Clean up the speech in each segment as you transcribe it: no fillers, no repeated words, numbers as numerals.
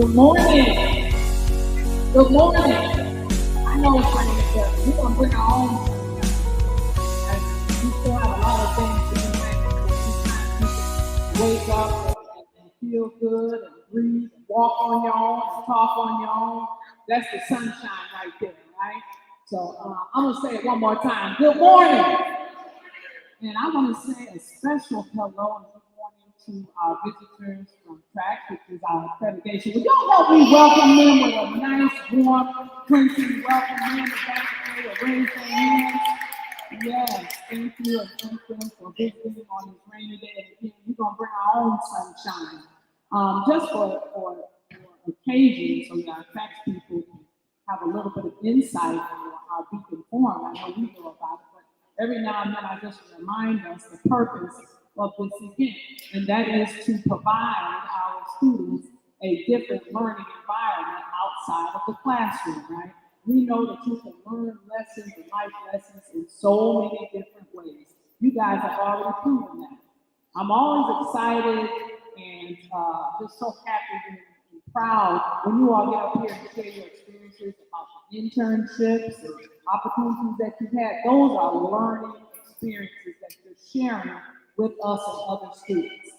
Good morning. Good morning. I know it's raining, but we're going to bring our own sunshine. We still have a lot of things to be thankful for. Wake up and feel good and breathe, and walk on your own, and talk on your own. That's the sunshine right there, right? So I'm going to say it one more time. Good morning. And I want to say a special hello and good morning to our visitors from TRAC, which is our accreditation. Would y'all help me welcome them with a nice, warm, Princeton welcome them to raise their hands. Yes, thank you and thank them for visiting on this rainy day. And we're going to bring our own sunshine just for occasion so that our tax people can have a little bit of insight on how we can form. I know we know about it, but every now and then I just remind us the purpose of this event, and that is to provide our students a different learning environment outside of the classroom, right? We know that you can learn lessons and life lessons in so many different ways. You guys have already proven that. I'm always excited and just so happy and proud when you all get up here and share your experiences about the internships and opportunities that you've had. Those are learning experiences that you're sharing with us and other students.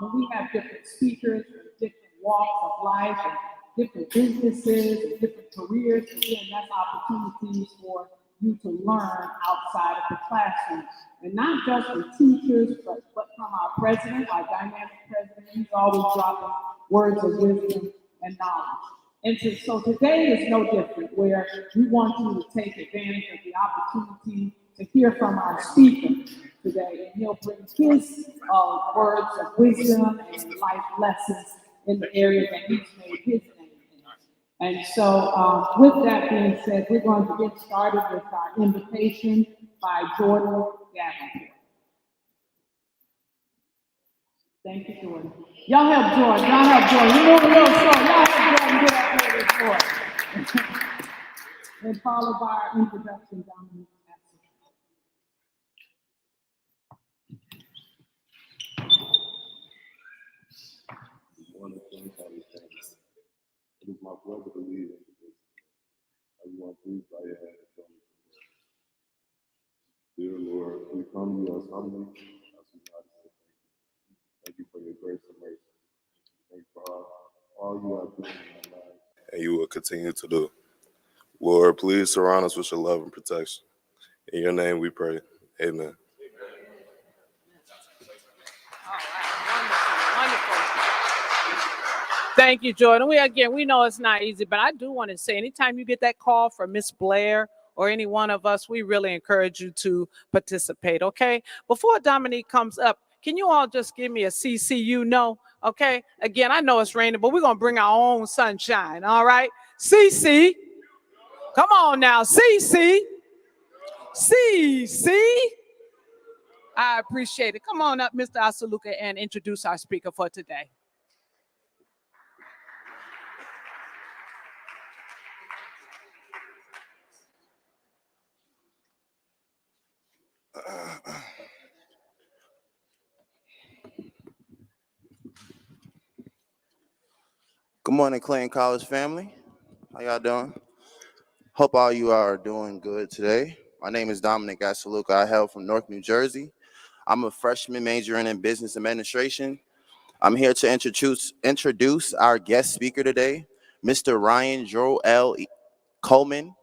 When we have different speakers from different walks of life and different businesses and different careers, again, that's opportunities for you to learn outside of the classroom. And not just from teachers, but from our president, our dynamic president. He's always dropping words of wisdom and knowledge. And so today is no different, where we want you to take advantage of the opportunity to hear from our speaker today. And he'll bring his words of wisdom and life lessons in the area that he's made his name in. And so with that being said, we're going to get started with our invitation by Jordan Davenport. Thank you, Jordan. Y'all help Jordan. Y'all help Jordan. You know the little song. Y'all help Jordan get up here this morning. And followed by our introduction, Dominique. It is my pleasure to lead into this. Everyone, please bow your head and join me. Dear Lord, we come to you as humbly as we know to say thank you. Thank you for your grace and mercy. Thank you for all you have done in our lives. And you will continue to do. Lord, please surround us with your love and protection. In your name we pray. Amen. Thank you, Jordan. We know it's not easy, but I do want to say, anytime you get that call from Miss Blair or any one of us, we really encourage you to participate, okay? Before Dominique comes up, can you all just give me a CCU no, okay? Again, I know it's raining, but we're going to bring our own sunshine, all right? CC. Come on now, CC. CC. I appreciate it. Come on up, Mr. Asaluka, and introduce our speaker for today. Good morning, Clayton College family. How y'all doing? Hope all you are doing good today. My name is Dominic Asaluka. I hail from Newark, New Jersey. I'm a freshman majoring in business administration. I'm here to introduce our guest speaker today, Mr. Ryan Joel Coleman.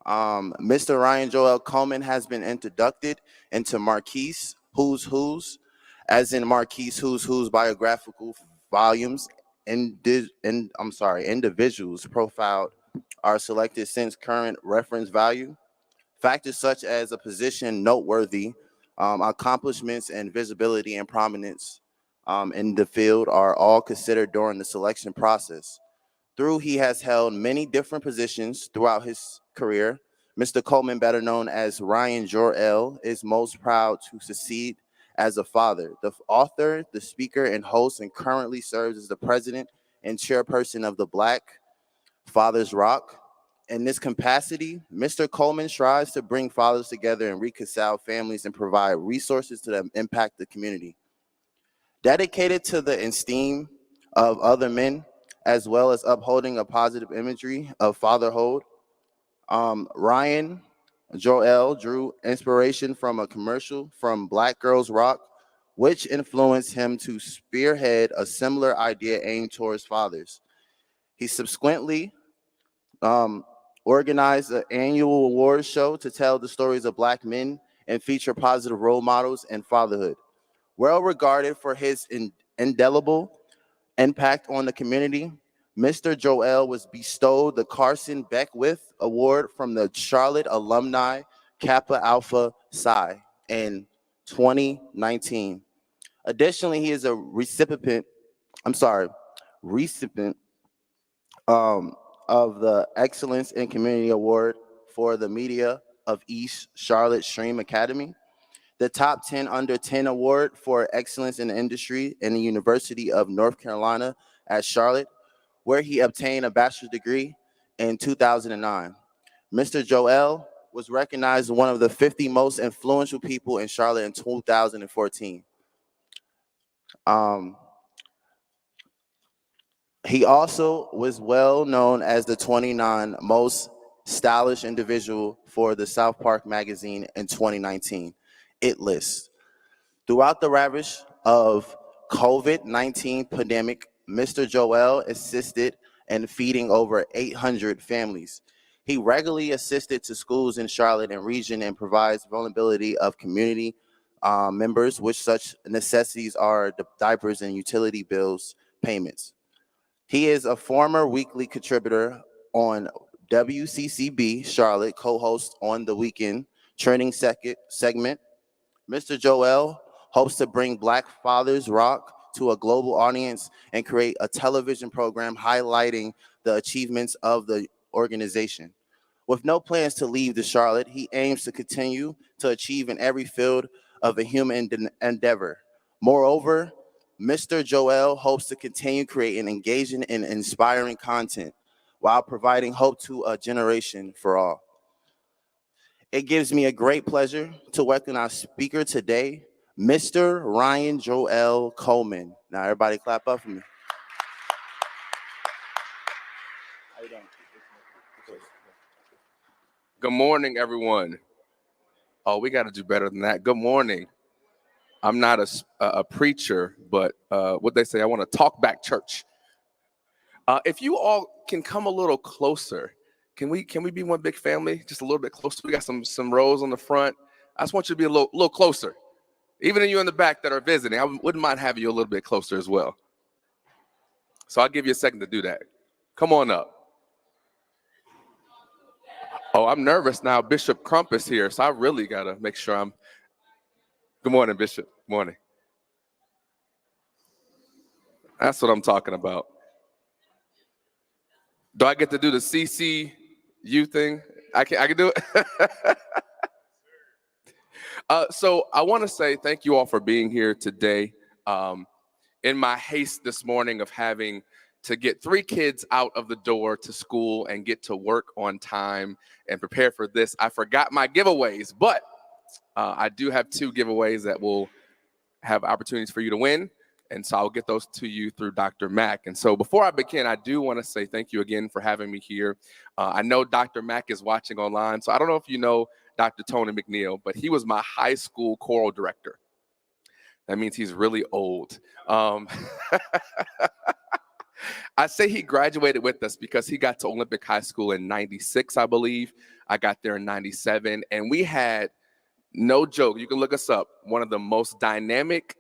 Mr. Ryan Joel Coleman has been inducted into Marquise Who's Who's, as in Marquise Who's Who's biographical volumes. Individuals profiled are selected since current reference value. Factors such as a position noteworthy, accomplishments, and visibility and prominence in the field are all considered during the selection process. He has held many different positions throughout his career. Mr. Coleman, better known as Ryan Joel, is most proud to succeed as a father, the author, the speaker, and host, and currently serves as the president and chairperson of the Black Fathers Rock. In this capacity, Mr. Coleman strives to bring fathers together and reconcile families and provide resources to impact the community. Dedicated to the esteem of other men, as well as upholding a positive imagery of fatherhood. Ryan Joel drew inspiration from a commercial from Black Girls Rock, which influenced him to spearhead a similar idea aimed towards fathers. He subsequently organized an annual awards show to tell the stories of Black men and feature positive role models in fatherhood. Well regarded for his indelible impact on the community, Mr. Joel was bestowed the Carson Beckwith Award from the Charlotte Alumni Kappa Alpha Psi in 2019. Additionally, he is a recipient of the Excellence in Community Award for the Media of East Charlotte Stream Academy, the Top 10 Under 10 Award for Excellence in the Industry in the University of North Carolina at Charlotte, where he obtained a bachelor's degree in 2009. Mr. Joel was recognized as one of the 50 most influential people in Charlotte in 2014. He also was well known as the 29 most stylish individual for the South Park magazine in 2019. It lists. Throughout the ravage of COVID-19 pandemic, Mr. Joel assisted in feeding over 800 families. He regularly assisted to schools in Charlotte and region and provides vulnerability of community members, which such necessities are the diapers and utility bills payments. He is a former weekly contributor on WCCB Charlotte, co-host on the weekend training segment. Mr. Joel hopes to bring Black Fathers Rock to a global audience and create a television program highlighting the achievements of the organization. With no plans to leave the Charlotte, he aims to continue to achieve in every field of a human endeavor. Moreover, Mr. Joel hopes to continue creating engaging and inspiring content while providing hope to a generation for all. It gives me a great pleasure to welcome our speaker today, Mr. Ryan Joel Coleman. Now, everybody clap up for me. How you doing? Good morning, everyone. Oh, we got to do better than that. Good morning. I'm not a preacher, but what they say, I want to talk back church. If you all can come a little closer, can we be one big family? Just a little bit closer. We got some rows on the front. I just want you to be a little closer. Even you in the back that are visiting, I wouldn't mind having you a little bit closer as well. So I'll give you a second to do that. Come on up. Oh, I'm nervous now. Bishop Crump is here, so I really got to make sure I'm. Good morning, Bishop. Morning. That's what I'm talking about. Do I get to do the CCU thing? I can do it. So I want to say thank you all for being here today. In my haste this morning of having to get 3 kids out of the door to school and get to work on time and prepare for this, I forgot my giveaways, but I do have 2 giveaways that will have opportunities for you to win. And so I'll get those to you through Dr. Mack. And so before I begin, I do want to say thank you again for having me here. I know Dr. Mack is watching online. So I don't know if you know Dr. Tony McNeil, but he was my high school choral director. That means he's really old. I say he graduated with us because he got to Olympic High School in 96, I believe. I got there in 97. And we had, no joke, you can look us up, one of the most dynamic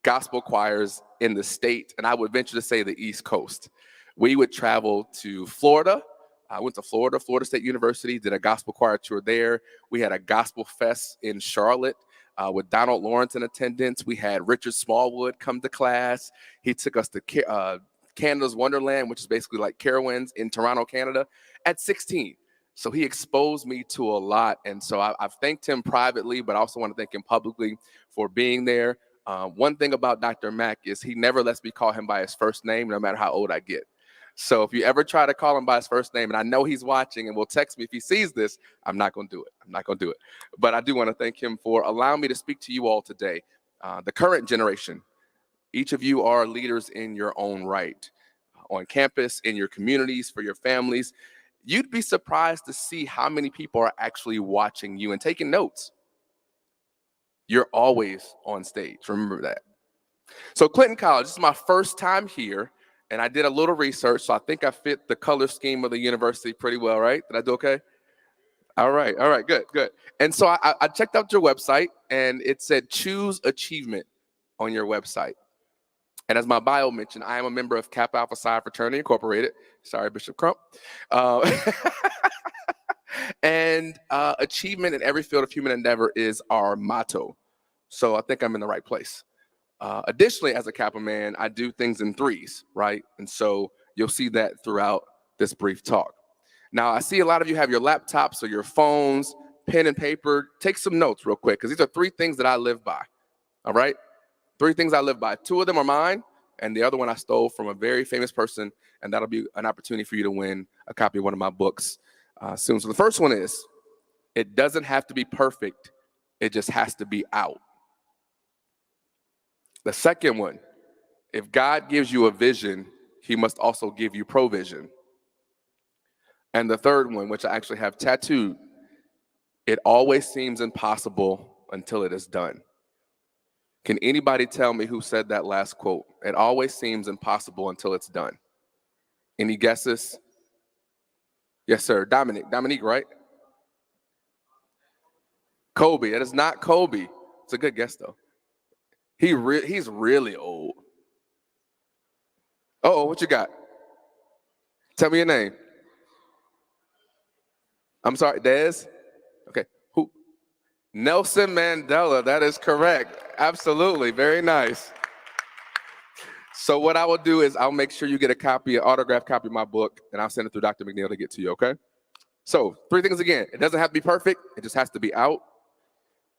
gospel choirs in the state, and I would venture to say the East Coast. We would travel to Florida. I went to Florida State University, did a gospel choir tour there. We had a gospel fest in Charlotte with Donald Lawrence in attendance. We had Richard Smallwood come to class. He took us to Canada's Wonderland, which is basically like Carowinds in Toronto, Canada, at 16. So he exposed me to a lot, and so I've thanked him privately, but I also want to thank him publicly for being there. One thing about Dr. Mack is he never lets me call him by his first name, no matter how old I get. So if you ever try to call him by his first name, and I know he's watching and will text me if he sees this, I'm not going to do it. I'm not going to do it. But I do want to thank him for allowing me to speak to you all today. The current generation, each of you are leaders in your own right. on campus, in your communities, for your families, you'd be surprised to see how many people are actually watching you and taking notes. You're always on stage. Remember that. So Clinton College, this is my first time here, and I did a little research, so I think I fit the color scheme of the university pretty well, right? Did I do okay? All right, good. And so I checked out your website, and it said choose achievement on your website. And as my bio mentioned, I am a member of Kappa Alpha Psi Fraternity Incorporated. Sorry, Bishop Crump. And achievement in every field of human endeavor is our motto. So I think I'm in the right place. Additionally, as a Kappa man, I do things in threes, right? And so you'll see that throughout this brief talk. Now, I see a lot of you have your laptops or your phones, pen and paper. Take some notes real quick, because these are 3 things that I live by, all right? 3 things I live by. 2 of them are mine, and the other one I stole from a very famous person, and that'll be an opportunity for you to win a copy of one of my books soon. So the first one is, it doesn't have to be perfect. It just has to be out. The second one, if God gives you a vision, he must also give you provision. And the third one, which I actually have tattooed, it always seems impossible until it is done. Can anybody tell me who said that last quote? It always seems impossible until it's done. Any guesses? Yes, sir. Dominique, right? Kobe. It is not Kobe. It's a good guess, though. He's really old. Uh-oh, what you got? Tell me your name. I'm sorry, Dez? Okay, who? Nelson Mandela, that is correct. Absolutely, very nice. So what I will do is I'll make sure you get an autographed copy of my book, and I'll send it through Dr. McNeil to get to you, okay? So 3 things again. It doesn't have to be perfect. It just has to be out.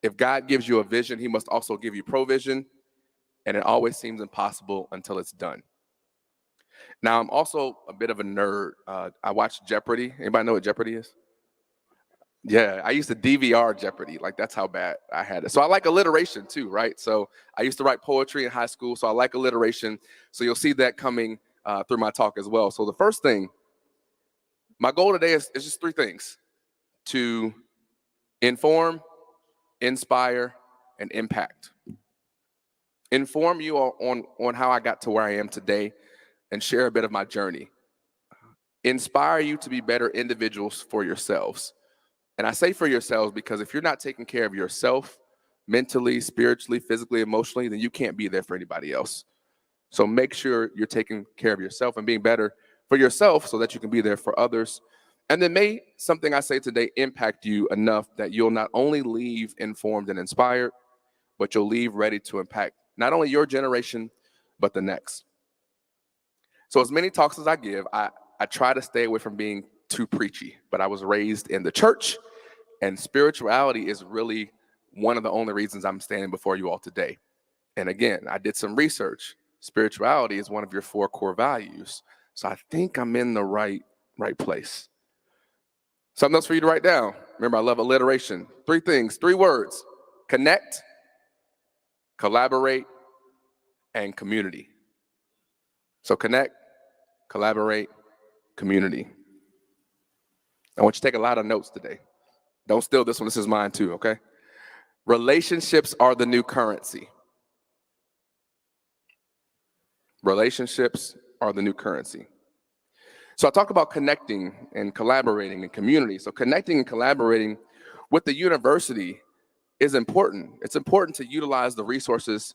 If God gives you a vision, he must also give you provision, and it always seems impossible until it's done. Now, I'm also a bit of a nerd. I watch Jeopardy. Anybody know what Jeopardy is? Yeah, I used to DVR Jeopardy. Like, that's how bad I had it. So I like alliteration too, right? So I used to write poetry in high school, so I like alliteration. So you'll see that coming through my talk as well. So the first thing, my goal today is just 3 things: to inform, inspire, and impact. Inform you on how I got to where I am today and share a bit of my journey. Inspire you to be better individuals for yourselves. And I say for yourselves because if you're not taking care of yourself mentally, spiritually, physically, emotionally, then you can't be there for anybody else. So make sure you're taking care of yourself and being better for yourself so that you can be there for others. And then may something I say today impact you enough that you'll not only leave informed and inspired, but you'll leave ready to impact not only your generation, but the next. So as many talks as I give, I try to stay away from being too preachy, but I was raised in the church, and spirituality is really one of the only reasons I'm standing before you all today. And again, I did some research. Spirituality is one of your 4 core values. So I think I'm in the right place. Something else for you to write down. Remember, I love alliteration. 3 things, 3 words: connect, collaborate, and community. So connect, collaborate, community. I want you to take a lot of notes today. Don't steal this one. This is mine too, okay? Relationships are the new currency. Relationships are the new currency. So I talk about connecting and collaborating and community. So connecting and collaborating with the university is important. It's important to utilize the resources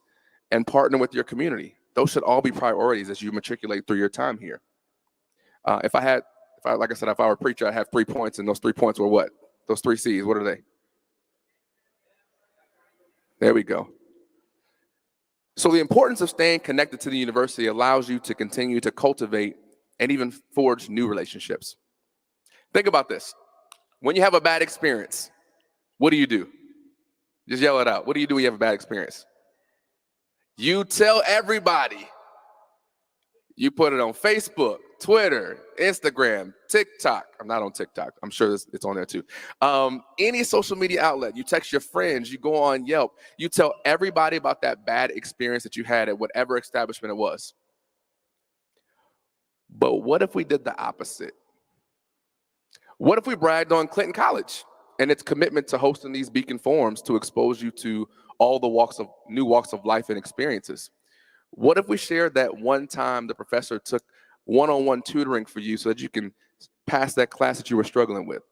and partner with your community. Those should all be priorities as you matriculate through your time here. If I were a preacher, I'd have 3 points, and those 3 points were what? Those 3 C's, what are they? There we go. So the importance of staying connected to the university allows you to continue to cultivate and even forge new relationships. Think about this. When you have a bad experience, what do? Just yell it out. What do you do when you have a bad experience? You tell everybody. You put it on Facebook, Twitter, Instagram, TikTok. I'm not on TikTok. I'm sure it's on there too. Any social media outlet. You text your friends. You go on Yelp. You tell everybody about that bad experience that you had at whatever establishment it was. But what if we did the opposite? What if we bragged on Clinton College and its commitment to hosting these Beacon Forums to expose you to all the new walks of life and experiences? What if we shared that one time the professor took one-on-one tutoring for you so that you can pass that class that you were struggling with?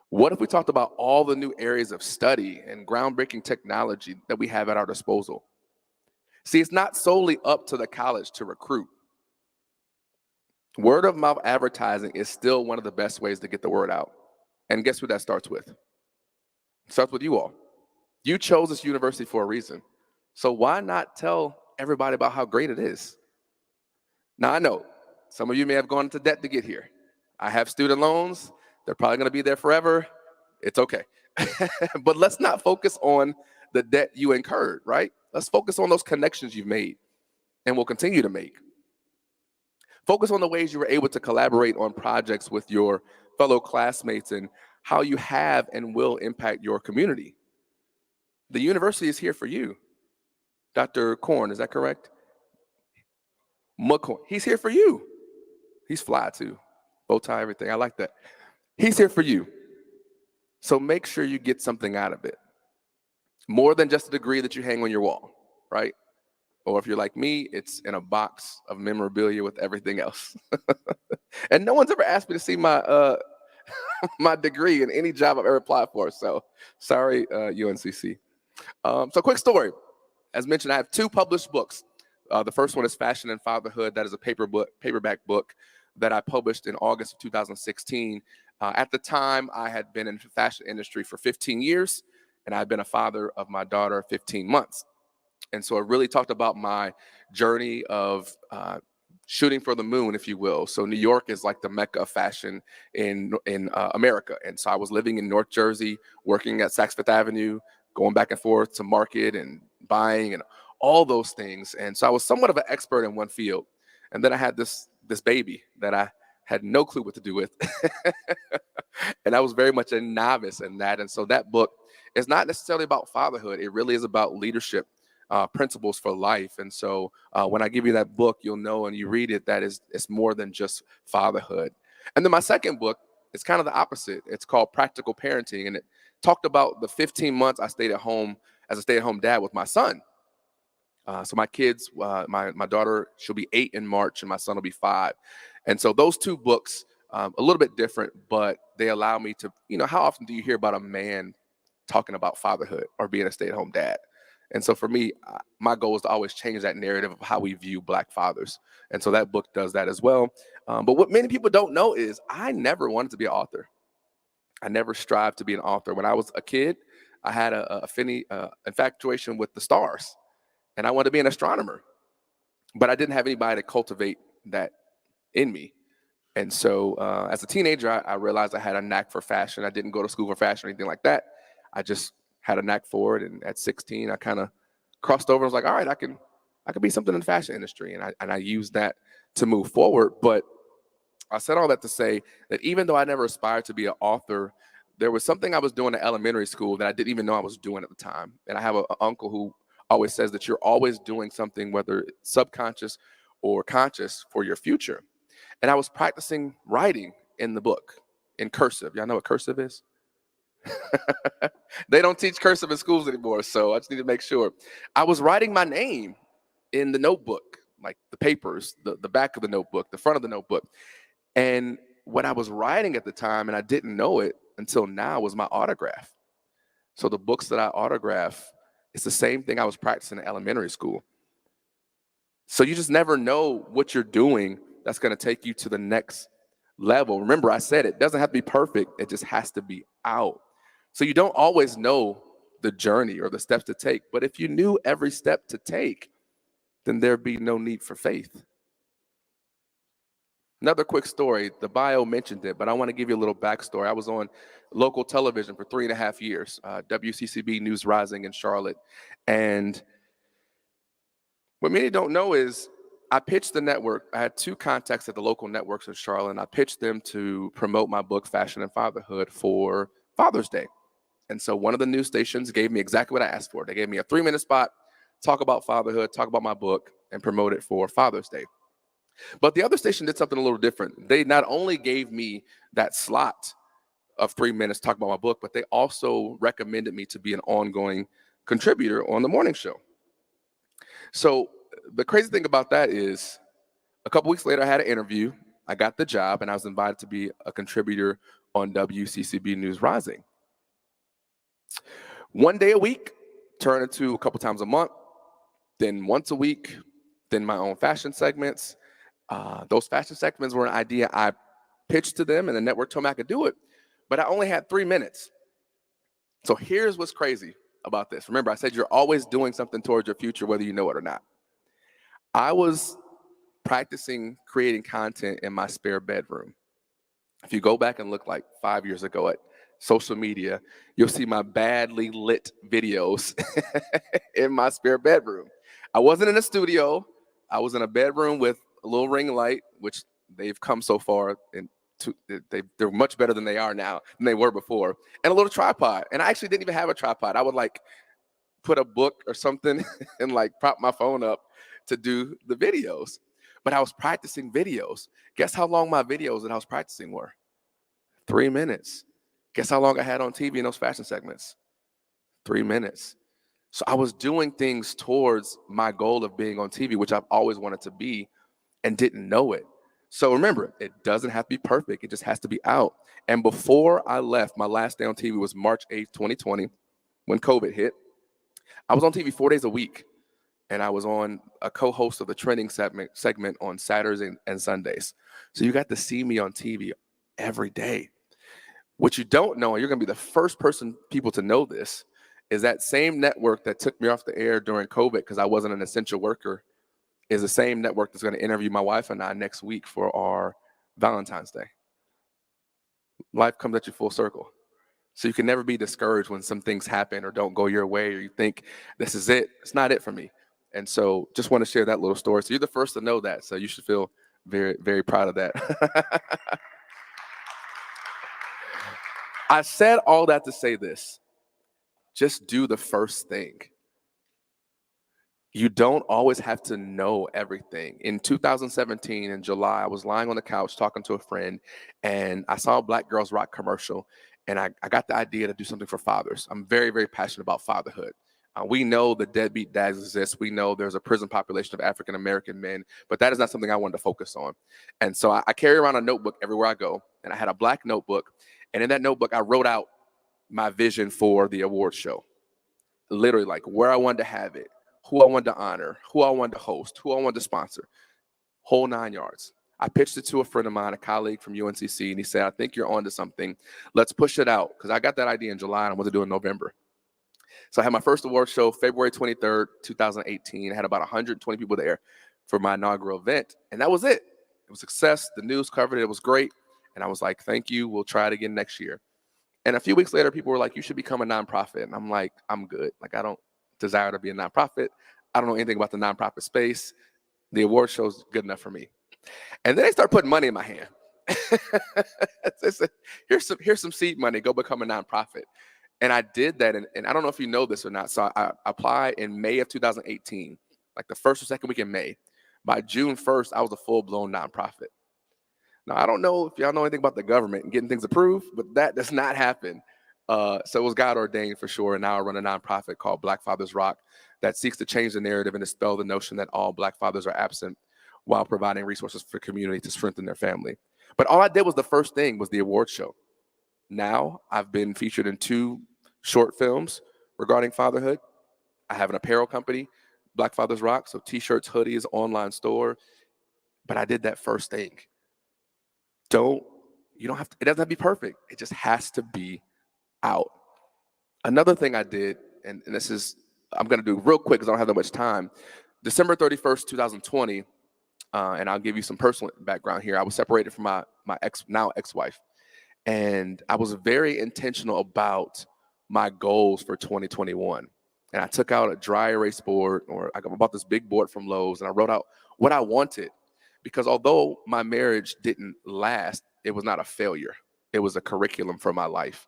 What if we talked about all the new areas of study and groundbreaking technology that we have at our disposal? See, it's not solely up to the college to recruit. Word of mouth advertising is still one of the best ways to get the word out. And guess who that starts with? It starts with you all. You chose this university for a reason. So why not tell everybody about how great it is? Now, I know some of you may have gone into debt to get here. I have student loans. They're probably going to be there forever. It's okay. But let's not focus on the debt you incurred, right? Let's focus on those connections you've made and will continue to make. Focus on the ways you were able to collaborate on projects with your fellow classmates and how you have and will impact your community. The university is here for you. Dr. Korn, is that correct? McCorn, he's here for you. He's fly too, bow tie, everything. I like that. He's here for you. So make sure you get something out of it. More than just a degree that you hang on your wall, right? Or if you're like me, it's in a box of memorabilia with everything else. And no one's ever asked me to see my my degree in any job I've ever applied for. So sorry, UNCC. So quick story. As mentioned, I have 2 published books. The first one is Fashion and Fatherhood. That is a paperback book that I published in August of 2016. At the time, I had been in the fashion industry for 15 years, and I'd been a father of my daughter 15 months. And so it really talked about my journey of shooting for the moon, if you will. So New York is like the mecca of fashion in America. And so I was living in North Jersey, working at Saks Fifth Avenue, going back and forth to market and buying and all those things. And so I was somewhat of an expert in one field. And then I had this baby that I had no clue what to do with. And I was very much a novice in that. And so that book is not necessarily about fatherhood. It really is about leadership principles for life. And so when I give you that book, you'll know and you read it, that it's more than just fatherhood. And then my second book is kind of the opposite. It's called Practical Parenting. And it talked about the 15 months I stayed at home as a stay-at-home dad with my son. So my kids, my daughter, she'll be 8 in March and my son will be 5. And so those 2 books, a little bit different, but they allow me to, how often do you hear about a man talking about fatherhood or being a stay-at-home dad? And so for me, my goal is to always change that narrative of how we view Black fathers. And so that book does that as well. But what many people don't know is I never wanted to be an author. I never strived to be an author. When I was a kid, I had a infatuation with the stars, and I wanted to be an astronomer. But I didn't have anybody to cultivate that in me. And so as a teenager, I realized I had a knack for fashion. I didn't go to school for fashion or anything like that. I just had a knack for it. And at 16, I kind of crossed over. I was like, all right, I can be something in the fashion industry. And I used that to move forward. But I said all that to say that even though I never aspired to be an author, there was something I was doing at elementary school that I didn't even know I was doing at the time. And I have an uncle who always says that you're always doing something, whether it's subconscious or conscious, for your future. And I was practicing writing in the book in cursive. Y'all know what cursive is? They don't teach cursive in schools anymore, so I just need to make sure. I was writing my name in the notebook, like the papers, the back of the notebook, the front of the notebook. And what I was writing at the time, and I didn't know it until now, was my autograph. So the books that I autograph, it's the same thing I was practicing in elementary school. So you just never know what you're doing that's going to take you to the next level. Remember, I said it doesn't have to be perfect. It just has to be out. So you don't always know the journey or the steps to take. But if you knew every step to take, then there'd be no need for faith. Another quick story. The bio mentioned it, but I want to give you a little backstory. I was on local television for 3.5 years, WCCB News Rising in Charlotte. And what many don't know is I pitched the network. I had 2 contacts at the local networks in Charlotte, and I pitched them to promote my book, Fashion and Fatherhood, for Father's Day. And so one of the news stations gave me exactly what I asked for. They gave me a 3-minute spot, talk about fatherhood, talk about my book, and promote it for Father's Day. But the other station did something a little different. They not only gave me that slot of 3 minutes to talk about my book, but they also recommended me to be an ongoing contributor on the morning show. So the crazy thing about that is a couple weeks later, I had an interview. I got the job, and I was invited to be a contributor on WCCB News Rising. One day a week turned into a couple times a month, then once a week, then my own fashion segments. Those fashion segments were an idea I pitched to them, and the network told me I could do it, but I only had 3 minutes. So here's what's crazy about this. Remember, I said you're always doing something towards your future, whether you know it or not. I was practicing creating content in my spare bedroom. If you go back and look like 5 years ago at social media, you'll see my badly lit videos in my spare bedroom. I wasn't in a studio. I was in a bedroom with a little ring light, which they've come so far, and they're much better than they are now, than they were before, and a little tripod. And I actually didn't even have a tripod. I would like put a book or something and like prop my phone up to do the videos. But I was practicing videos. Guess how long my videos that I was practicing were? 3 minutes. Guess how long I had on TV in those fashion segments? 3 minutes. So I was doing things towards my goal of being on TV, which I've always wanted to be, and didn't know it. So remember, it doesn't have to be perfect. It just has to be out. And before I left, my last day on TV was March 8th, 2020, when COVID hit. I was on TV 4 days a week, and I was on a co-host of the trending segment on Saturdays and Sundays. So you got to see me on TV every day. What you don't know, and you're going to be the first people to know this, is that same network that took me off the air during COVID because I wasn't an essential worker is the same network that's going to interview my wife and I next week for our Valentine's Day. Life comes at you full circle. So you can never be discouraged when some things happen or don't go your way, or you think, this is it. It's not it for me. And so just want to share that little story. So you're the first to know that. So you should feel very, very proud of that. I said all that to say this. Just do the first thing. You don't always have to know everything. In 2017, in July, I was lying on the couch talking to a friend, and I saw a Black Girls Rock commercial, and I got the idea to do something for fathers. I'm very, very passionate about fatherhood. We know the deadbeat dads exist. We know there's a prison population of African-American men, but that is not something I wanted to focus on. And so I carry around a notebook everywhere I go, and I had a black notebook, and in that notebook, I wrote out my vision for the award show. Literally, like where I wanted to have it, who I wanted to honor, who I wanted to host, who I wanted to sponsor, whole 9 yards. I pitched it to a friend of mine, a colleague from UNCC, and he said, I think you're onto something. Let's push it out, because I got that idea in July, and I wanted to do it in November. So I had my first award show February 23rd, 2018. I had about 120 people there for my inaugural event, and that was it. It was a success. The news covered it. It was great. And I was like, thank you. We'll try it again next year. And a few weeks later, people were like, you should become a nonprofit. And I'm like, I'm good. Like, I don't desire to be a nonprofit. I don't know anything about the nonprofit space. The award show's good enough for me. And then they start putting money in my hand. Here's some seed money. Go become a nonprofit. And I did that. And I don't know if you know this or not. So I applied in May of 2018, like the first or second week in May. By June 1st, I was a full-blown nonprofit. Now, I don't know if y'all know anything about the government and getting things approved, but that does not happen. So it was God ordained for sure. And now I run a nonprofit called Black Fathers Rock that seeks to change the narrative and dispel the notion that all Black fathers are absent while providing resources for community to strengthen their family. But all I did was the first thing was the award show. Now I've been featured in 2 short films regarding fatherhood. I have an apparel company, Black Fathers Rock, so t-shirts, hoodies, online store. But I did that first thing. It doesn't have to be perfect. It just has to be out. Another thing I did, and this is, I'm going to do real quick because I don't have that much time. December 31st, 2020, and I'll give you some personal background here. I was separated from my now ex-wife, and I was very intentional about my goals for 2021. And I took out a dry erase board, or I bought this big board from Lowe's, and I wrote out what I wanted. Because although my marriage didn't last, it was not a failure. It was a curriculum for my life.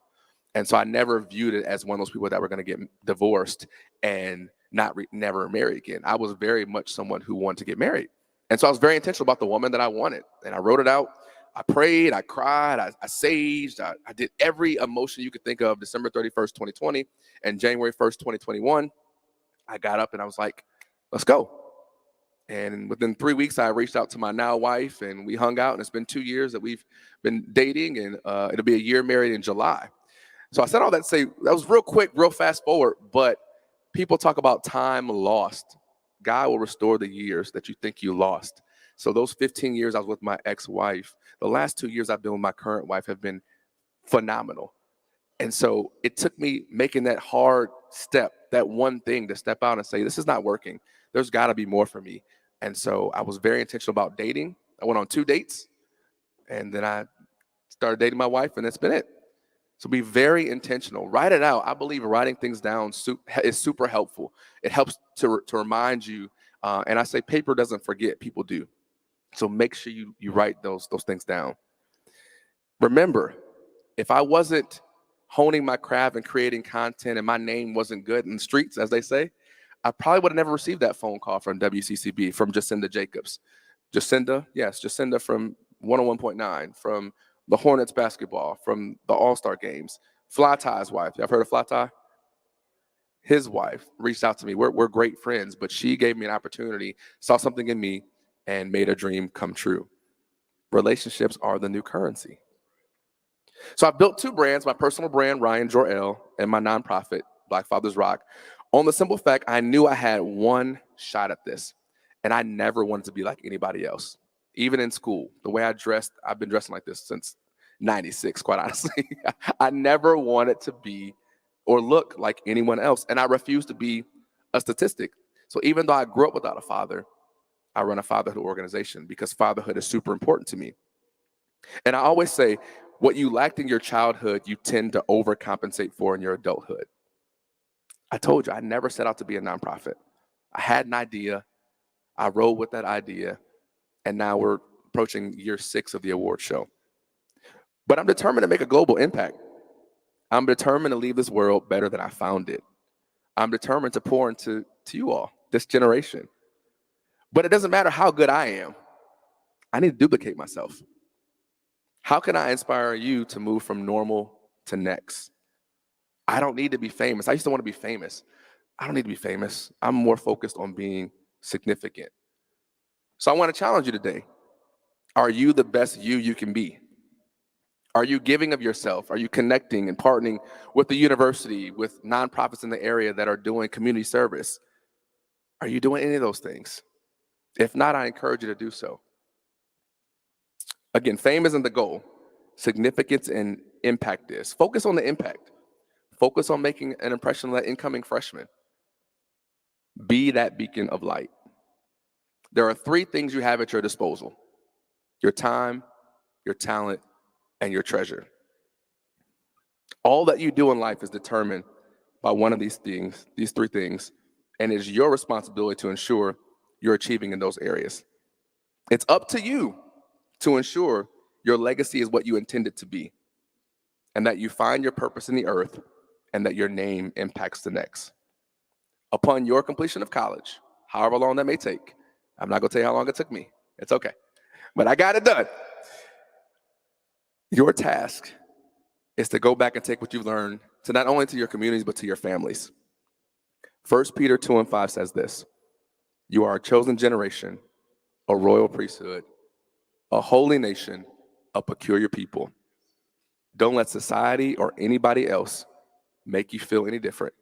And so I never viewed it as one of those people that were going to get divorced and never marry again. I was very much someone who wanted to get married. And so I was very intentional about the woman that I wanted. And I wrote it out. I prayed, I cried, I saged, I did every emotion you could think of. December 31st, 2020 and January 1st, 2021, I got up and I was like, let's go. And within 3 weeks, I reached out to my now wife and we hung out, and it's been 2 years that we've been dating, and it'll be a year married in July. So I said all that to say, that was real quick, real fast forward, but people talk about time lost. God will restore the years that you think you lost. So those 15 years I was with my ex-wife, the last 2 years I've been with my current wife have been phenomenal. And so it took me making that hard step, that one thing to step out and say, this is not working. There's got to be more for me. And so I was very intentional about dating. I went on 2 dates, and then I started dating my wife, and that's been it. So be very intentional. Write it out. I believe writing things down is super helpful. It helps to remind you. And I say paper doesn't forget, people do. So make sure you write those things down. Remember, if I wasn't honing my craft and creating content and my name wasn't good in the streets, as they say, I probably would have never received that phone call from WCCB, from Jacinda Jacobs. Jacinda, yes, Jacinda from 101.9, from the Hornets basketball, from the All-Star games. Fly Tie's wife, y'all heard of Fly Tie? His wife reached out to me. We're great friends, but she gave me an opportunity, saw something in me, and made a dream come true. Relationships are the new currency. So I built 2 brands, my personal brand, Ryan Jor-El, and my nonprofit, Black Fathers Rock, on the simple fact I knew I had one shot at this, and I never wanted to be like anybody else. Even in school, the way I dressed, I've been dressing like this since 96, quite honestly. I never wanted to be or look like anyone else, and I refused to be a statistic. So even though I grew up without a father, I run a fatherhood organization because fatherhood is super important to me. And I always say, what you lacked in your childhood, you tend to overcompensate for in your adulthood. I told you, I never set out to be a nonprofit. I had an idea, I rode with that idea, and now we're approaching year 6 of the award show. But I'm determined to make a global impact. I'm determined to leave this world better than I found it. I'm determined to pour into you all, this generation. But it doesn't matter how good I am. I need to duplicate myself. How can I inspire you to move from normal to next? I don't need to be famous. I used to want to be famous. I don't need to be famous. I'm more focused on being significant. So I want to challenge you today. Are you the best you can be? Are you giving of yourself? Are you connecting and partnering with the university, with nonprofits in the area that are doing community service? Are you doing any of those things? If not, I encourage you to do so. Again, fame isn't the goal. Significance and impact is. Focus on the impact. Focus on making an impression on that incoming freshman. Be that beacon of light. There are 3 things you have at your disposal: your time, your talent, and your treasure. All that you do in life is determined by one of these things, these 3 things, and it is your responsibility to ensure you're achieving in those areas. It's up to you to ensure your legacy is what you intend it to be, and that you find your purpose in the earth, and that your name impacts the next. Upon your completion of college, however long that may take, I'm not going to tell you how long it took me. It's okay. But I got it done. Your task is to go back and take what you've learned to not only to your communities, but to your families. 1 Peter 2:5 says this: you are a chosen generation, a royal priesthood, a holy nation, a peculiar people. Don't let society or anybody else make you feel any different.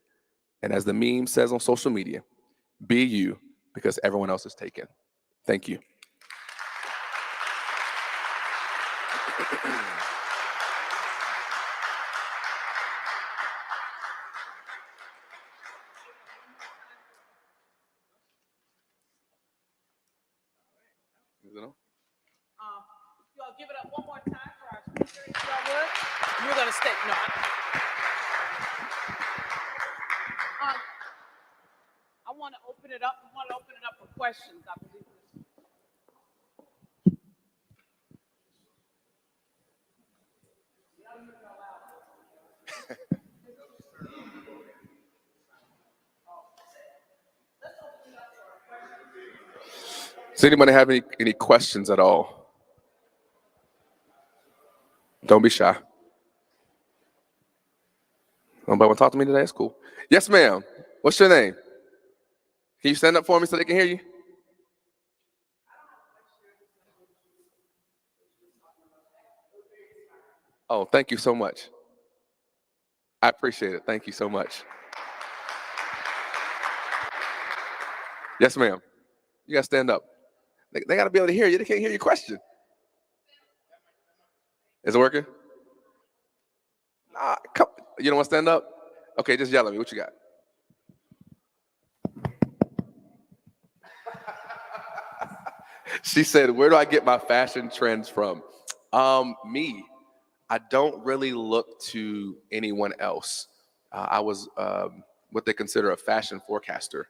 And as the meme says on social media, be you, because everyone else is taken. Thank you. Y'all give it up one more time for our speaker, if y'all would. You're gonna stay. No. I want to open it up. We want to open it up for questions. I believe this. Does anybody have any questions at all? Don't be shy. Nobody want to talk to me today? That's cool. Yes, ma'am. What's your name? Can you stand up for me so they can hear you? Oh, thank you so much. I appreciate it. Thank you so much. Yes, ma'am. You got to stand up. They got to be able to hear you. They can't hear your question. Is it working? Nah, come. You don't want to stand up? Okay, just yell at me. What you got? She said, where do I get my fashion trends from? Me. I don't really look to anyone else. I was what they consider a fashion forecaster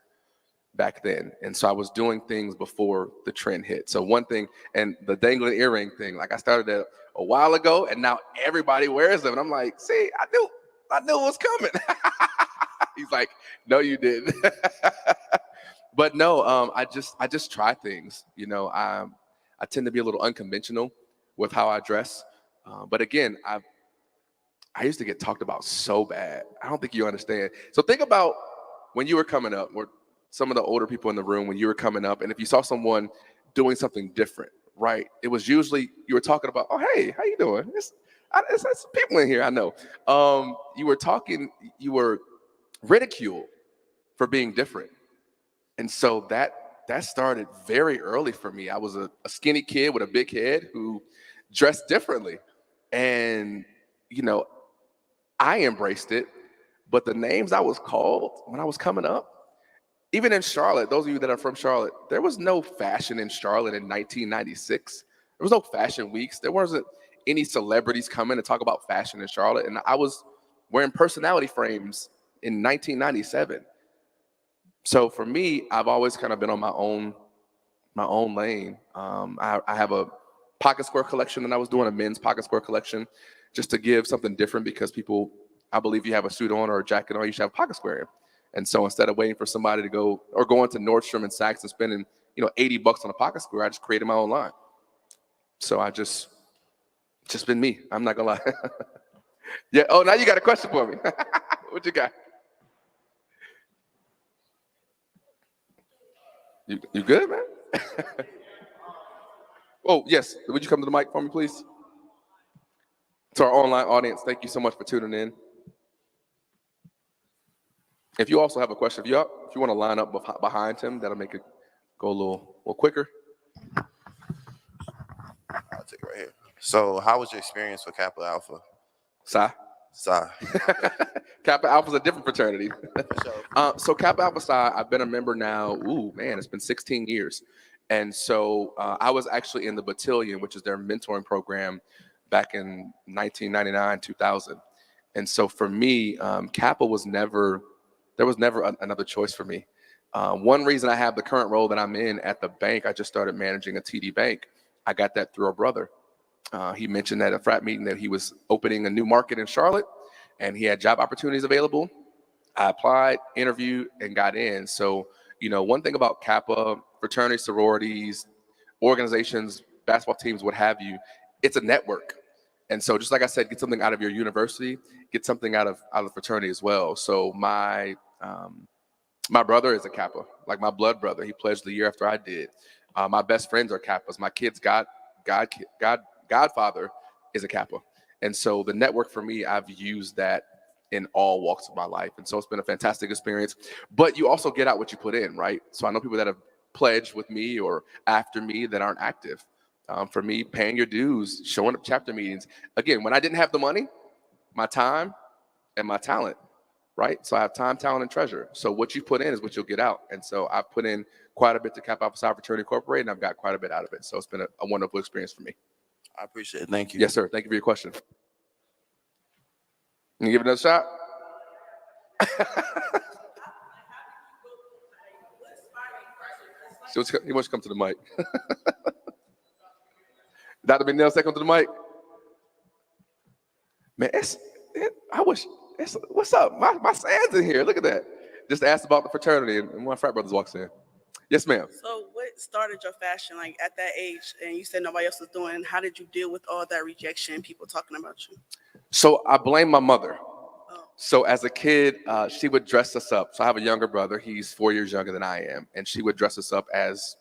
back then. And so I was doing things before the trend hit. So one thing, and the dangling earring thing, like I started that a while ago, and now everybody wears them. And I'm like, see, I knew it was coming. He's like, no, you didn't. But no, I just try things. You know, I tend to be a little unconventional with how I dress. But again, I used to get talked about so bad. I don't think you understand. So think about when you were coming up, or some of the older people in the room when you were coming up, and if you saw someone doing something different, right? It was usually you were talking about, oh, hey, how you doing? It's people in here, I know. You were ridiculed for being different. And so that started very early for me. I was a skinny kid with a big head who dressed differently. And, you know, I embraced it. But the names I was called when I was coming up, even in Charlotte, those of you that are from Charlotte, there was no fashion in Charlotte in 1996. There was no fashion weeks. There wasn't any celebrities coming to talk about fashion in Charlotte. And I was wearing personality frames in 1997. So for me, I've always kind of been on my own lane. I have a pocket square collection, and I was doing a men's pocket square collection just to give something different, because people, I believe you have a suit on or a jacket on, you should have a pocket square in. And so instead of waiting for somebody to go or going to Nordstrom and Saks and spending, $80 on a pocket square, I just created my own line. So I just been me. I'm not gonna lie. Yeah. Oh, now you got a question for me. What you got? You good, man? Oh, yes. Would you come to the mic for me, please? To our online audience, thank you so much for tuning in. If you also have a question, if you want to line up behind him, that'll make it go a little quicker. I'll take it right here. So how was your experience with Kappa Alpha? Psi. Kappa Alpha is a different fraternity. So Kappa Alpha Psi, I've been a member now, it's been 16 years. And so I was actually in the Battalion, which is their mentoring program back in 1999, 2000. And so for me, Kappa was never another choice for me. One reason I have the current role that I'm in at the bank, I just started managing a TD Bank. I got that through a brother. He mentioned at a frat meeting that he was opening a new market in Charlotte and he had job opportunities available. I applied, interviewed, and got in. So, one thing about Kappa, fraternities, sororities, organizations, basketball teams, what have you, it's a network. And so just like I said, get something out of your university, get something out of the fraternity as well. So my brother is a Kappa, like my blood brother. He pledged the year after I did. My best friends are Kappas. My kid's godfather is a Kappa. And so the network for me, I've used that in all walks of my life. And so it's been a fantastic experience. But you also get out what you put in, right? So I know people that have pledged with me or after me that aren't active. For me, paying your dues, showing up chapter meetings. Again, when I didn't have the money, my time and my talent, right? So I have time, talent, and treasure. So what you put in is what you'll get out. And so I've put in quite a bit to Kappa Alpha Psi Fraternity Incorporated, and I've got quite a bit out of it. So it's been a wonderful experience for me. I appreciate it. Thank you. Yes, sir. Thank you for your question. Can you give it another shot? He wants to come to the mic. Dr. McNeil, come to the mic. Man, what's up? My Sam's in here. Look at that. Just asked about the fraternity, and one of my frat brothers walks in. Yes, ma'am. So started your fashion like at that age, and you said nobody else was doing it, how did you deal with all that rejection and people talking about you? So I blame my mother. Oh. So as a kid, she would dress us up. So I have a younger brother. He's 4 years younger than I am. And she would dress us up as,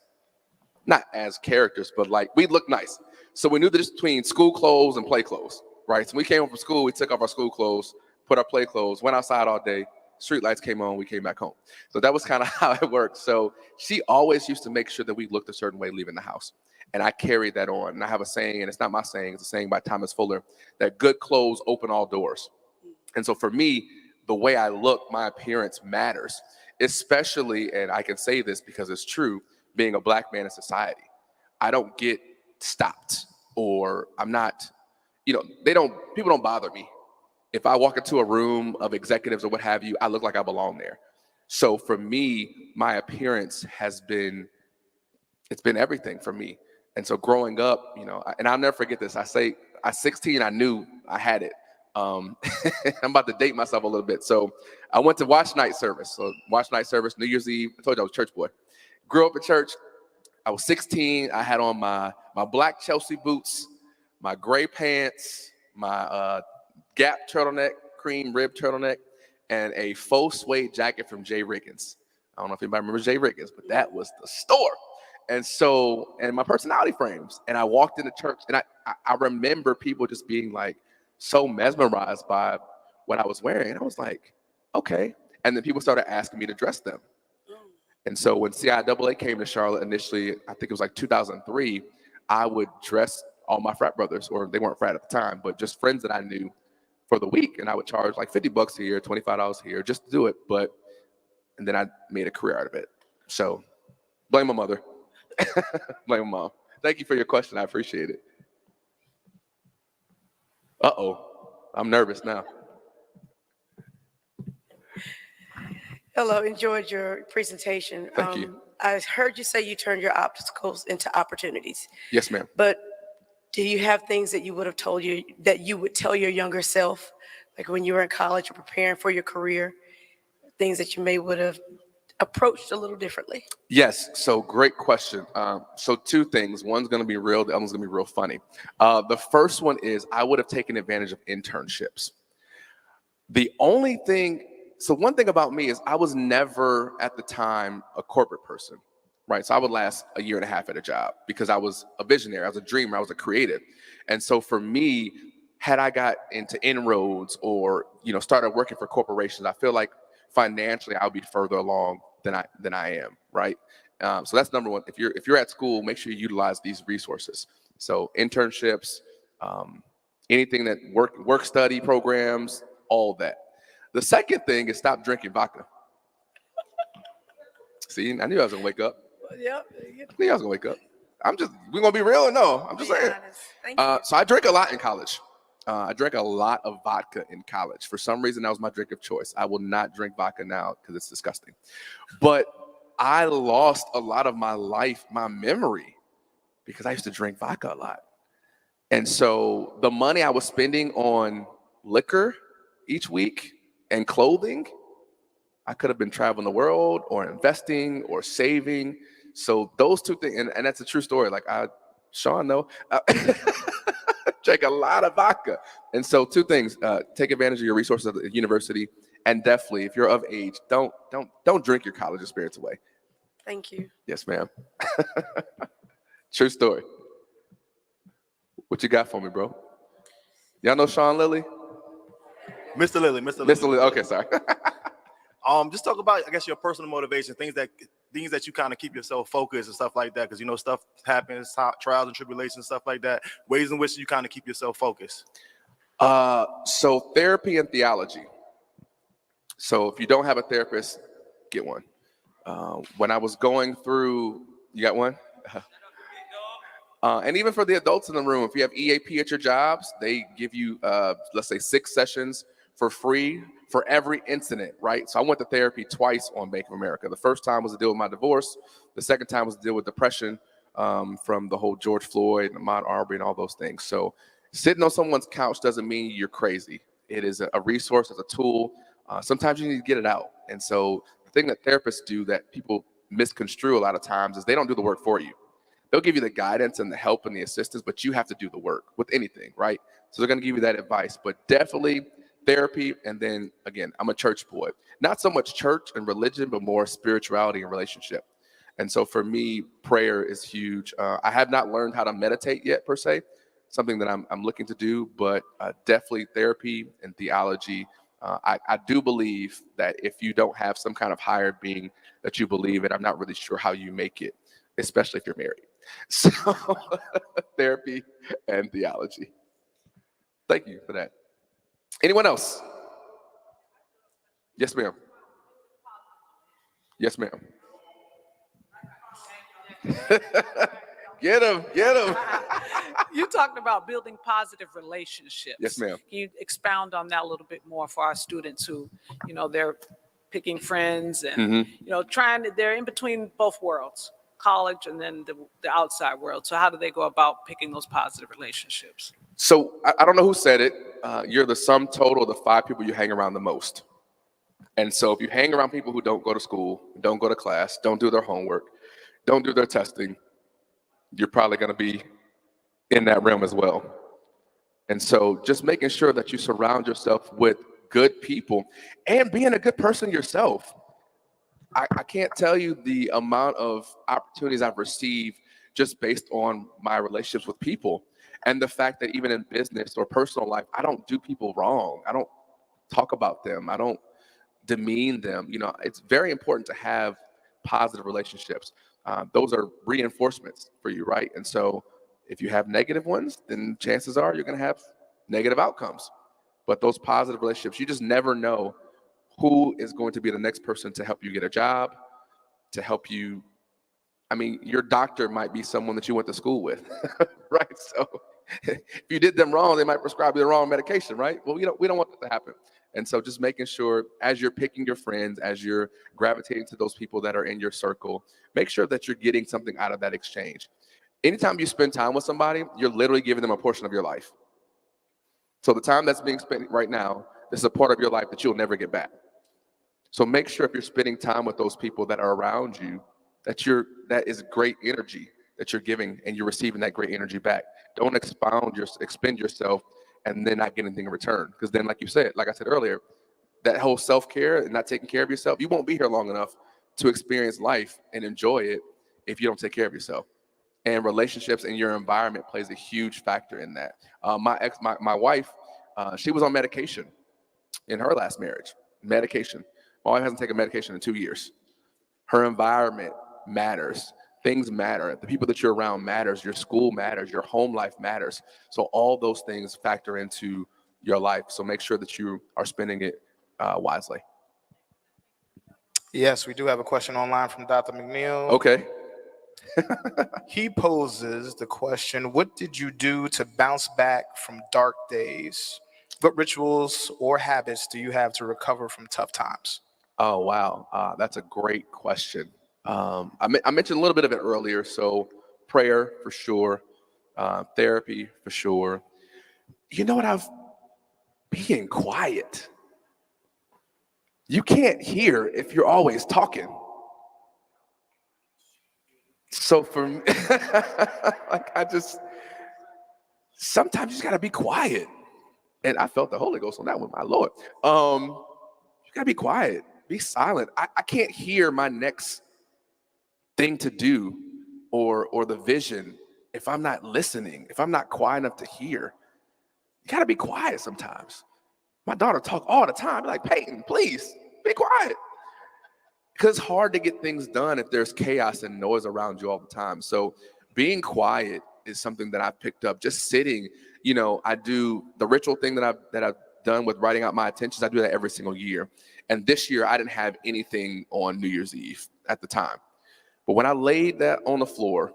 not as characters, but like we look nice. So we knew the difference between school clothes and play clothes, right? So when we came home from school, we took off our school clothes, put our play clothes, went outside all day. Street lights came on, we came back home. So that was kind of how it worked. So she always used to make sure that we looked a certain way leaving the house. And I carried that on. And I have a saying, and it's not my saying, it's a saying by Thomas Fuller, that good clothes open all doors. And so for me, the way I look, my appearance matters, especially, and I can say this because it's true, being a Black man in society. I don't get stopped, or I'm not, people don't bother me. If I walk into a room of executives or what have you, I look like I belong there. So for me, my appearance it's been everything for me. And so growing up, and I'll never forget this. At 16, I knew I had it. I'm about to date myself a little bit. So I went to watch night service. So watch night service, New Year's Eve. I told you I was a church boy. Grew up in church. I was 16. I had on my black Chelsea boots, my gray pants, my Gap turtleneck, cream rib turtleneck, and a faux suede jacket from Jay Riggins. I don't know if anybody remembers Jay Riggins, but that was the store. And so, and my personality frames. And I walked into church, and I remember people just being like so mesmerized by what I was wearing. And I was like, okay. And then people started asking me to dress them. And so when CIAA came to Charlotte initially, I think it was like 2003, I would dress all my frat brothers, or they weren't frat at the time, but just friends that I knew, for the week. And I would charge like $50 here, $25 here, just to do it. And then I made a career out of it. So blame my mother. Blame my mom. Thank you for your question. I appreciate it. I'm nervous now. Hello, enjoyed your presentation. Thank you. I heard you say you turned your obstacles into opportunities. Yes, ma'am. But do you have things that you would tell your younger self, like when you were in college or preparing for your career, things that you would have approached a little differently? Yes, so great question. So two things. One's going to be real, the other's going to be real funny. The first one is I would have taken advantage of internships. One thing about me is I was never at the time a corporate person. Right, so I would last a year and a half at a job because I was a visionary, I was a dreamer, I was a creative. And so for me, had I got into inroads or started working for corporations, I feel like financially I would be further along than I am. Right, so that's number one. If you're at school, make sure you utilize these resources. So internships, anything that work study programs, all that. The second thing is stop drinking vodka. See, I knew I was gonna wake up. Yep. I knew I was gonna wake up. We're gonna be real or no? I'm just saying. So I drank a lot in college. I drank a lot of vodka in college. For some reason, that was my drink of choice. I will not drink vodka now because it's disgusting. But I lost a lot of my memory, because I used to drink vodka a lot. And so the money I was spending on liquor each week and clothing, I could have been traveling the world or investing or saving. So those two things, and that's a true story. Like Sean, no, drank a lot of vodka. And so two things, take advantage of your resources at the university, and definitely, if you're of age, don't drink your college experience away. Thank you. Yes, ma'am. True story. What you got for me, bro? Y'all know Sean Lilly? Mr. Lilly. Okay, sorry. Just talk about, I guess, your personal motivation, things that you kind of keep yourself focused and stuff like that, because stuff happens, trials and tribulations, stuff like that. Ways in which you kind of keep yourself focused. So therapy and theology. So if you don't have a therapist, get one. When I was going through, you got one? And even for the adults in the room, if you have EAP at your jobs, they give you, let's say, 6 sessions for free for every incident, right? So I went to therapy twice on Bank of America. The first time was to deal with my divorce. The second time was to deal with depression from the whole George Floyd and Ahmaud Arbery and all those things. So sitting on someone's couch doesn't mean you're crazy. It is a resource, it's a tool. Sometimes you need to get it out. And so the thing that therapists do that people misconstrue a lot of times is they don't do the work for you. They'll give you the guidance and the help and the assistance, but you have to do the work with anything, right? So they're going to give you that advice, but definitely therapy. And then again, I'm a church boy, not so much church and religion, but more spirituality and relationship. And so for me, prayer is huge. I have not learned how to meditate yet per se, something that I'm looking to do, but definitely therapy and theology. I do believe that if you don't have some kind of higher being that you believe in, I'm not really sure how you make it, especially if you're married. So therapy and theology. Thank you for that. Anyone else? Yes, ma'am. Yes, ma'am. Get him, get him. You talked about building positive relationships. Yes, ma'am. Can you expound on that a little bit more for our students who, they're picking friends and, they're in between both worlds, college and then the outside world. So how do they go about picking those positive relationships? So I don't know who said it. You're the sum total of the 5 people you hang around the most. And so if you hang around people who don't go to school, don't go to class, don't do their homework, don't do their testing, you're probably going to be in that realm as well. And so just making sure that you surround yourself with good people and being a good person yourself. I can't tell you the amount of opportunities I've received just based on my relationships with people. And the fact that even in business or personal life, I don't do people wrong. I don't talk about them. I don't demean them. It's very important to have positive relationships. Those are reinforcements for you, right? And so if you have negative ones, then chances are you're going to have negative outcomes. But those positive relationships, you just never know who is going to be the next person to help you get a job, to help you. I mean, your doctor might be someone that you went to school with, right? So if you did them wrong, they might prescribe you the wrong medication, right? Well, we don't want that to happen. And so just making sure as you're picking your friends, as you're gravitating to those people that are in your circle, make sure that you're getting something out of that exchange. Anytime you spend time with somebody, you're literally giving them a portion of your life. So the time that's being spent right now, this is a part of your life that you'll never get back. So make sure if you're spending time with those people that are around you, that is great energy that you're giving and you're receiving that great energy back. Don't expend yourself and then not get anything in return. Because then, like I said earlier, that whole self-care and not taking care of yourself, you won't be here long enough to experience life and enjoy it if you don't take care of yourself. And relationships and your environment plays a huge factor in that. My wife, she was on medication in her last marriage. Medication. My wife hasn't taken medication in 2 years. Her environment matters. Things matter. The people that you're around matters. Your school matters. Your home life matters. So all those things factor into your life. So make sure that you are spending it wisely. Yes, we do have a question online from Dr. McNeil. Okay. He poses the question, what did you do to bounce back from dark days? What rituals or habits do you have to recover from tough times? Oh, wow. That's a great question. I mentioned a little bit of it earlier. So prayer for sure. Therapy for sure. You know what? Being quiet. You can't hear if you're always talking. So for me, sometimes you just gotta be quiet. And I felt the Holy Ghost on that one, my Lord. You gotta be quiet, be silent. I can't hear my next thing to do or the vision if I'm not listening, if I'm not quiet enough to hear. You gotta be quiet sometimes. My daughter talk all the time, like, Peyton, please be quiet. Because it's hard to get things done if there's chaos and noise around you all the time. So being quiet is something that I've picked up. Just sitting, I do the ritual thing that I've done with writing out my intentions. I do that every single year. And this year I didn't have anything on New Year's Eve at the time. But when I laid that on the floor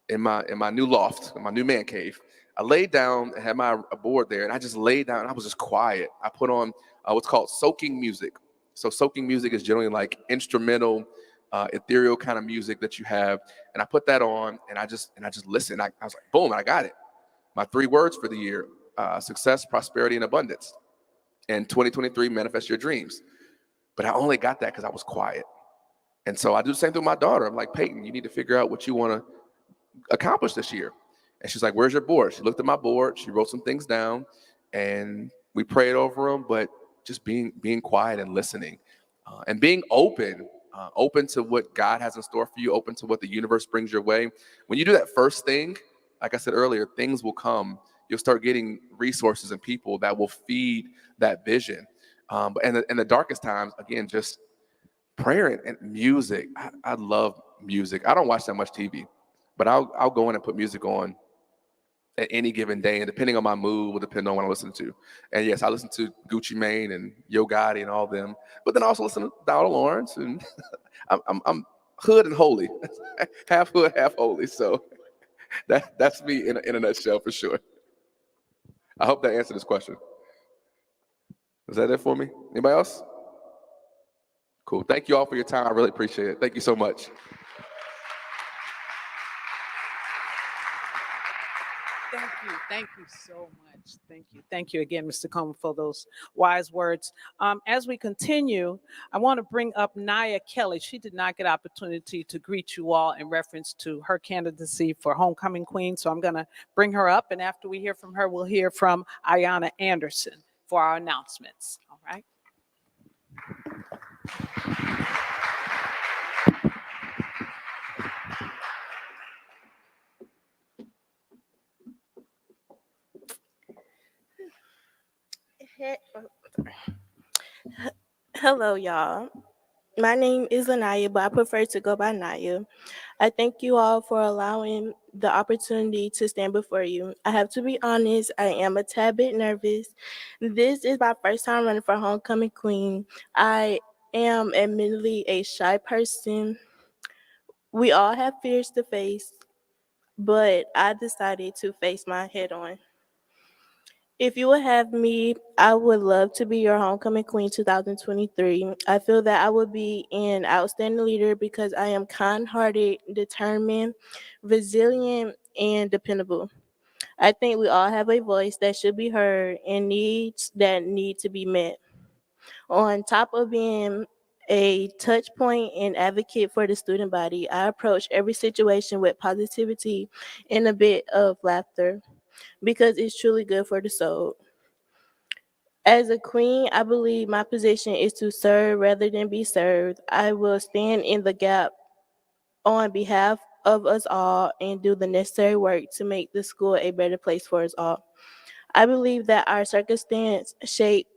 in my new loft, in my new man cave, I laid down and had my board there, and I just laid down and I was just quiet. I put on what's called soaking music. So soaking music is generally like instrumental, ethereal kind of music that you have. And I put that on and I just listened. I was like, boom, I got it. My 3 words for the year, success, prosperity, and abundance. And 2023, manifest your dreams. But I only got that because I was quiet. And so I do the same thing with my daughter. I'm like, Peyton, you need to figure out what you want to accomplish this year. And she's like, where's your board? She looked at my board. She wrote some things down, and we prayed over them, but just being quiet and listening, and being open to what God has in store for you, open to what the universe brings your way. When you do that first thing, like I said earlier, things will come. You'll start getting resources and people that will feed that vision. But in the darkest times, again, just prayer and music. I love music. I don't watch that much TV, but I'll go in and put music on at any given day, and depending on my mood will depend on what I listen to. And yes, I listen to Gucci Mane and Yo Gotti and all of them, but then I also listen to Donald Lawrence, and I'm hood and holy, half hood, half holy. So that's me in a nutshell for sure. I hope that answered this question. Is that it for me? Anybody else? Cool. Thank you all for your time. I really appreciate it. Thank you so much. Thank you so much. Thank you again, Mr. Coleman, for those wise words. As we continue, I want to bring up Naya Kelly. She did not get opportunity to greet you all in reference to her candidacy for Homecoming Queen, so I'm going to bring her up, and after we hear from her, we'll hear from Ayana Anderson for our announcements. All right. Hello, y'all. My name is Anaya, but I prefer to go by Naya. I thank you all for allowing the opportunity to stand before you. I have to be honest, I am a tad bit nervous. This is my first time running for Homecoming Queen. I am admittedly a shy person. We all have fears to face, but I decided to face mine head on. If you would have me, I would love to be your Homecoming Queen 2023. I feel that I would be an outstanding leader because I am kind-hearted, determined, resilient, and dependable. I think we all have a voice that should be heard and needs that need to be met. On top of being a touch point and advocate for the student body, I approach every situation with positivity and a bit of laughter, because it's truly good for the soul. As a queen, I believe my position is to serve rather than be served. I will stand in the gap on behalf of us all and do the necessary work to make the school a better place for us all. I believe that our circumstance shape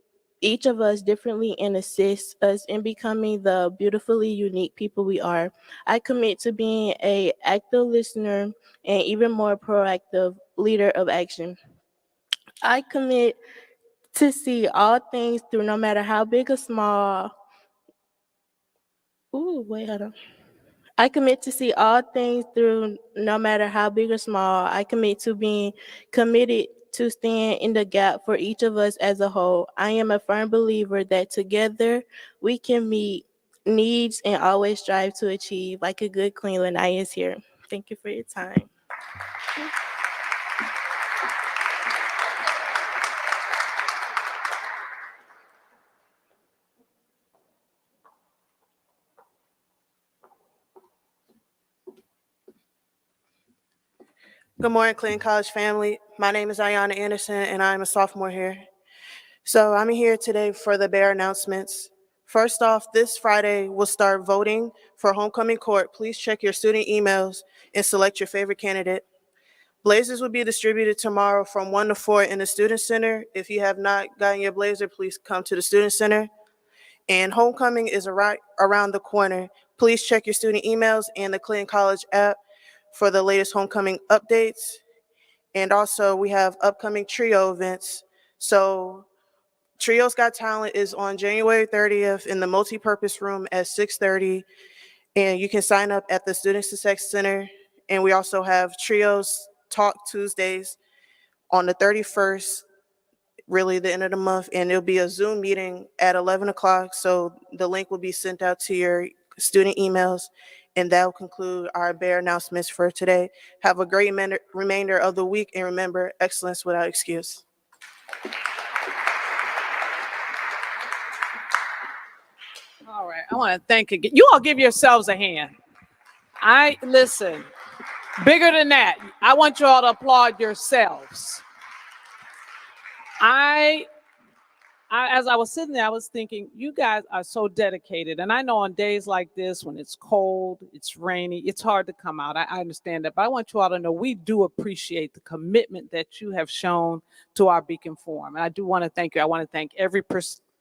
each of us differently and assist us in becoming the beautifully unique people we are. I commit to being an active listener and even more proactive leader of action. I commit to see all things through, no matter how big or small. Hold on. I commit to see all things through, no matter how big or small. I commit to being committed to stand in the gap for each of us as a whole. I am a firm believer that together we can meet needs and always strive to achieve. Like a good queen, Lanaya is here. Thank you for your time. Good morning, Clinton College family. My name is Ayana Anderson, and I'm a sophomore here. So I'm here today for the Bear announcements. First off, this Friday, we'll start voting for Homecoming Court. Please check your student emails and select your favorite candidate. Blazers will be distributed tomorrow from 1 to 4 in the Student Center. If you have not gotten your blazer, please come to the Student Center. And Homecoming is around the corner. Please check your student emails and the Clinton College app for the latest homecoming updates. And also we have upcoming trio events. So Trios Got Talent is on January 30th in the multi-purpose room at 6:30. And you can sign up at the Student Success Center. And we also have Trios Talk Tuesdays on the 31st, really the end of the month. And it'll be a Zoom meeting at 11 o'clock. So the link will be sent out to your student emails. And that will conclude our Bear announcements for today. Have a great remainder of the week, and remember, excellence without excuse. All right. I want to thank again. You all give yourselves a hand. Listen, bigger than that, I want you all to applaud yourselves. As I was sitting there, I was thinking, you guys are so dedicated. And I know on days like this, when it's cold, it's rainy, it's hard to come out. I understand that. But I want you all to know we do appreciate the commitment that you have shown to our Beacon Forum. And I do want to thank you. I want to thank every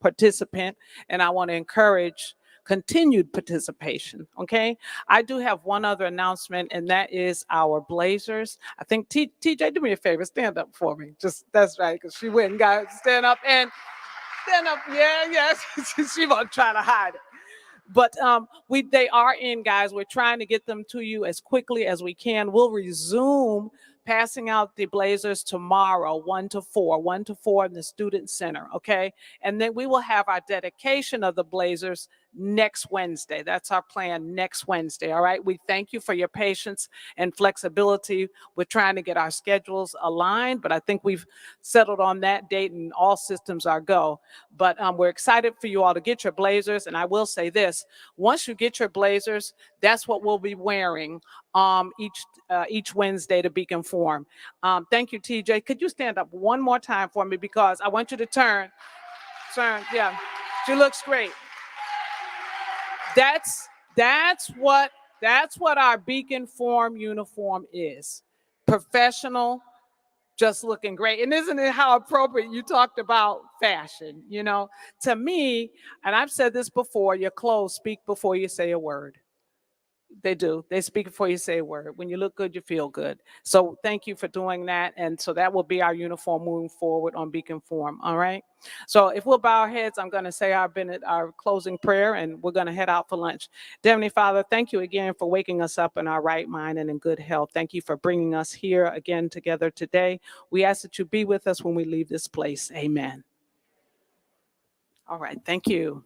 participant, and I want to encourage continued participation, okay? I do have one other announcement, and that is our Blazers. I think, TJ, do me a favor, stand up for me. That's right, because she went and got stand up, yeah, she won't try to hide it. But they are in, guys. We're trying to get them to you as quickly as we can. We'll resume passing out the Blazers tomorrow, 1 to 4 in the Student Center, okay? And then we will have our dedication of the Blazers next Wednesday. That's our plan, next Wednesday, all right? We thank you for your patience and flexibility. We're trying to get our schedules aligned, but I think we've settled on that date and all systems are go. But we're excited for you all to get your Blazers. And I will say this, once you get your Blazers, that's what we'll be wearing each Wednesday to Beacon Forum. Thank you, TJ. Could you stand up one more time for me, because I want you to turn, yeah, she looks great. That's what our Beacon Forum uniform is. Professional, just looking great. And isn't it how appropriate you talked about fashion, you know? To me, and I've said this before, your clothes speak before you say a word. They do. They speak before you say a word. When you look good, you feel good. So thank you for doing that. And so that will be our uniform moving forward on Beacon Forum. All right. So if we'll bow our heads, I'm going to say our closing prayer, and we're going to head out for lunch. Dear Heavenly Father, thank you again for waking us up in our right mind and in good health. Thank you for bringing us here again together today. We ask that you be with us when we leave this place. Amen. All right. Thank you.